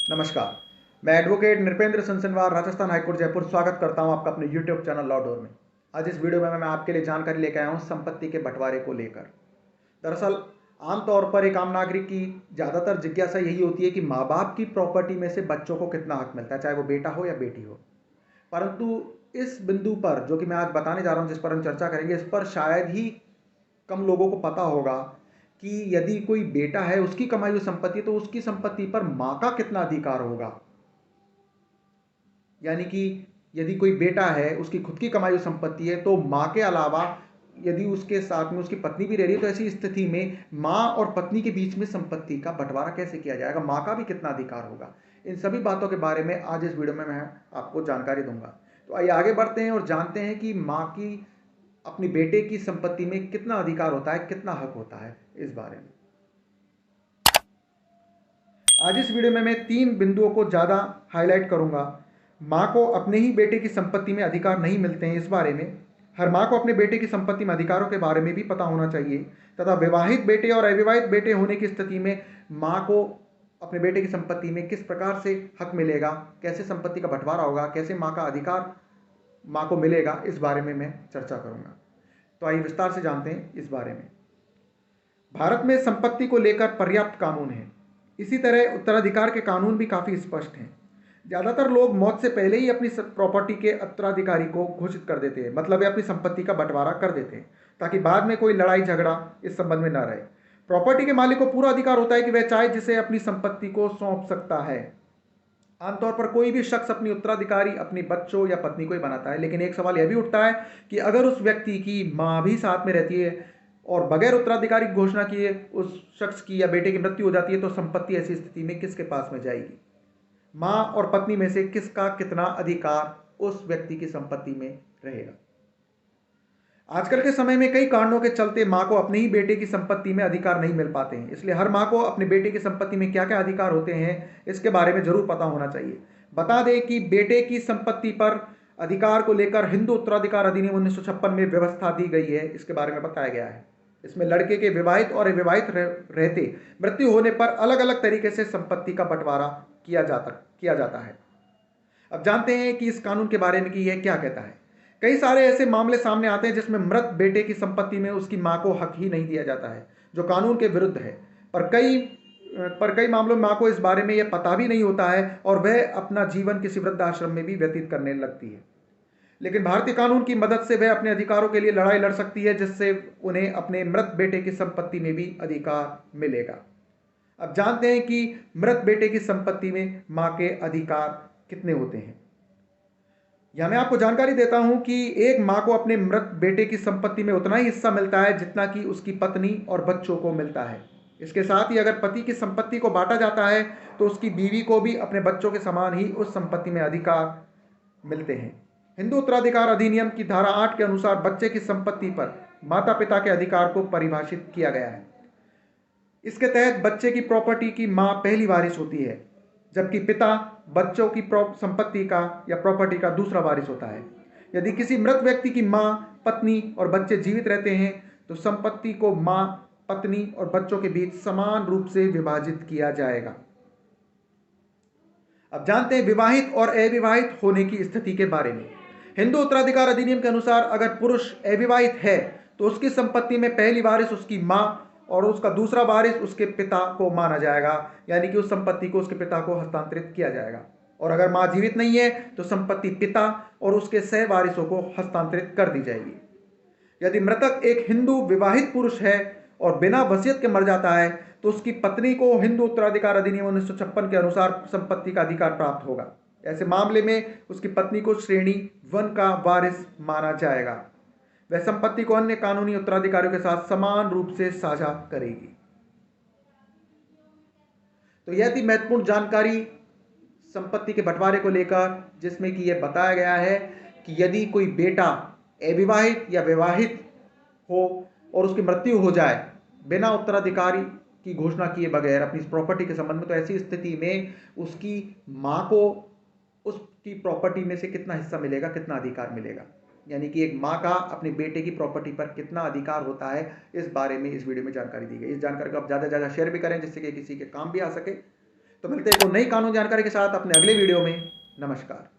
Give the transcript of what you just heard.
नमस्कार। मैं advocate Nripendra सनसनवार, Rajasthan high court Jaipur स्वागत करता हूं आपका अपने यूट्यूब चैनल लॉ डोर में। आज इस वीडियो में मैं आपके लिए जानकारी लेकर आया हूं संपत्ति के बंटवारे को लेकर। दरअसल आमतौर पर एक आम नागरिक की ज़्यादातर जिज्ञासा यही होती है कि माँ बाप की प्रॉपर्टी में से बच्चों को कितना हक मिलता है, चाहे वो बेटा हो या बेटी हो। परंतु इस बिंदु पर जो कि मैं आज बताने जा रहा हूं, जिस पर हम चर्चा करेंगे, इस पर शायद ही कम लोगों को पता होगा कि यदि कोई बेटा है, उसकी कमाई हुई संपत्ति, तो उसकी संपत्ति पर माँ का कितना अधिकार होगा। यानी कि यदि कोई बेटा है, उसकी खुद की कमाई हुई संपत्ति है, तो माँ के अलावा यदि उसके साथ में उसकी पत्नी भी रह रही है, तो ऐसी स्थिति में माँ और पत्नी के बीच में संपत्ति का बंटवारा कैसे किया जाएगा, माँ का भी कितना अधिकार होगा। इन सभी बातों के बारे में आज इस वीडियो में मैं आपको जानकारी दूंगा। तो आइए आगे बढ़ते हैं और जानते हैं कि माँ की अपनी बेटे की संपत्ति में कितना अधिकार होता है, कितना हक होता है। इस बारे में आज इस वीडियो में मैं 3 बिंदुओं को ज़्यादा हाईलाइट करूंगा। माँ को अपने ही बेटे की संपत्ति में अधिकार नहीं मिलते हैं, इस बारे में। हर माँ को अपने बेटे की संपत्ति में अधिकारों के बारे में भी पता होना चाहिए, तथा विवाहित बेटे और अविवाहित बेटे होने की स्थिति में माँ को अपने बेटे की संपत्ति में किस प्रकार से हक मिलेगा, कैसे संपत्ति का बंटवारा होगा, कैसे माँ का अधिकार माँ को मिलेगा, इस बारे में मैं चर्चा करूंगा। तो आइए विस्तार से जानते हैं इस बारे में। भारत में संपत्ति को लेकर पर्याप्त कानून है। इसी तरह उत्तराधिकार के कानून भी काफ़ी स्पष्ट हैं। ज़्यादातर लोग मौत से पहले ही अपनी प्रॉपर्टी के उत्तराधिकारी को घोषित कर देते हैं, मतलब है अपनी संपत्ति का बंटवारा कर देते हैं, ताकि बाद में कोई लड़ाई झगड़ा इस संबंध में न रहे। प्रॉपर्टी के मालिक को पूरा अधिकार होता है कि वह चाहे जिसे अपनी संपत्ति को सौंप सकता है। आमतौर पर कोई भी शख्स अपनी उत्तराधिकारी अपनी बच्चों या पत्नी को ही बनाता है, लेकिन एक सवाल यह भी उठता है कि अगर उस व्यक्ति की माँ भी साथ में रहती है और बगैर उत्तराधिकारी की घोषणा किए उस शख्स की या बेटे की मृत्यु हो जाती है, तो संपत्ति ऐसी स्थिति में किसके पास में जाएगी। माँ और पत्नी में से किसका कितना अधिकार उस व्यक्ति की संपत्ति में रहेगा। आजकल के समय में कई कारणों के चलते माँ को अपने ही बेटे की संपत्ति में अधिकार नहीं मिल पाते हैं, इसलिए हर माँ को अपने बेटे की संपत्ति में क्या क्या अधिकार होते हैं, इसके बारे में जरूर पता होना चाहिए। बता दें कि बेटे की संपत्ति पर अधिकार को लेकर हिंदू उत्तराधिकार अधिनियम 1956 में व्यवस्था दी गई है। इसके बारे में बताया गया है। इसमें लड़के के विवाहित और अविवाहित रहते मृत्यु होने पर अलग अलग तरीके से संपत्ति का बंटवारा किया जाता है। अब जानते हैं कि इस कानून के बारे में कि यह क्या कहता है। कई सारे ऐसे मामले सामने आते हैं जिसमें मृत बेटे की संपत्ति में उसकी मां को हक ही नहीं दिया जाता है, जो कानून के विरुद्ध है। पर कई मामलों में मां को इस बारे में यह पता भी नहीं होता है और वह अपना जीवन किसी वृद्धाश्रम में भी व्यतीत करने लगती है। लेकिन भारतीय कानून की मदद से वह अपने अधिकारों के लिए लड़ाई लड़ सकती है, जिससे उन्हें अपने मृत बेटे की संपत्ति में भी अधिकार मिलेगा। अब जानते हैं कि मृत बेटे की संपत्ति में मां के अधिकार कितने होते हैं। यहां मैं आपको जानकारी देता हूं कि एक मां को अपने मृत बेटे की संपत्ति में उतना ही हिस्सा मिलता है जितना कि उसकी पत्नी और बच्चों को मिलता है। इसके साथ ही अगर पति की संपत्ति को बांटा जाता है, तो उसकी बीवी को भी अपने बच्चों के समान ही उस संपत्ति में अधिकार मिलते हैं। हिंदू उत्तराधिकार अधिनियम की धारा 8 के अनुसार बच्चे की संपत्ति पर माता पिता के अधिकार को परिभाषित किया गया है। इसके तहत बच्चे की प्रॉपर्टी की मां पहली वारिस होती है, जबकि पिता बच्चों की संपत्ति का या प्रॉपर्टी का दूसरा वारिस होता है। यदि किसी मृत व्यक्ति की मां, पत्नी और बच्चे जीवित रहते हैं, तो संपत्ति को मां, पत्नी और बच्चों के बीच समान रूप से विभाजित किया जाएगा। अब जानते हैं विवाहित और अविवाहित होने की स्थिति के बारे में। हिंदू उत्तराधिकार अधिनियम के अनुसार अगर पुरुष अविवाहित है, तो उसकी संपत्ति में पहली वारिस उसकी मां और उसका दूसरा वारिस उसके पिता को माना जाएगा, यानी कि उस संपत्ति को उसके पिता को हस्तांतरित किया जाएगा। और अगर मां जीवित नहीं है, तो संपत्ति पिता और उसके सह वारिसों को हस्तांतरित कर दी जाएगी। यदि मृतक एक हिंदू विवाहित पुरुष है और बिना वसीयत के मर जाता है, तो उसकी पत्नी को हिंदू उत्तराधिकार अधिनियम 1956 के अनुसार संपत्ति का अधिकार प्राप्त होगा। ऐसे मामले में उसकी पत्नी को श्रेणी 1 का वारिस माना जाएगा। वह संपत्ति को अन्य कानूनी उत्तराधिकारियों के साथ समान रूप से साझा करेगी। तो यह थी महत्वपूर्ण जानकारी संपत्ति के बंटवारे को लेकर, जिसमें कि यह बताया गया है कि यदि कोई बेटा अविवाहित या विवाहित हो और उसकी मृत्यु हो जाए बिना उत्तराधिकारी की घोषणा किए बगैर अपनी प्रॉपर्टी के संबंध में, तो ऐसी स्थिति में उसकी मां को उसकी प्रॉपर्टी में से कितना हिस्सा मिलेगा, कितना अधिकार मिलेगा। यानी कि एक मां का अपने बेटे की प्रॉपर्टी पर कितना अधिकार होता है, इस बारे में इस वीडियो में जानकारी दी गई। इस जानकारी को आप ज़्यादा से ज़्यादा शेयर भी करें, जिससे कि किसी के काम भी आ सके। तो मिलते हैं एक और नई कानून जानकारी के साथ अपने अगले वीडियो में। नमस्कार।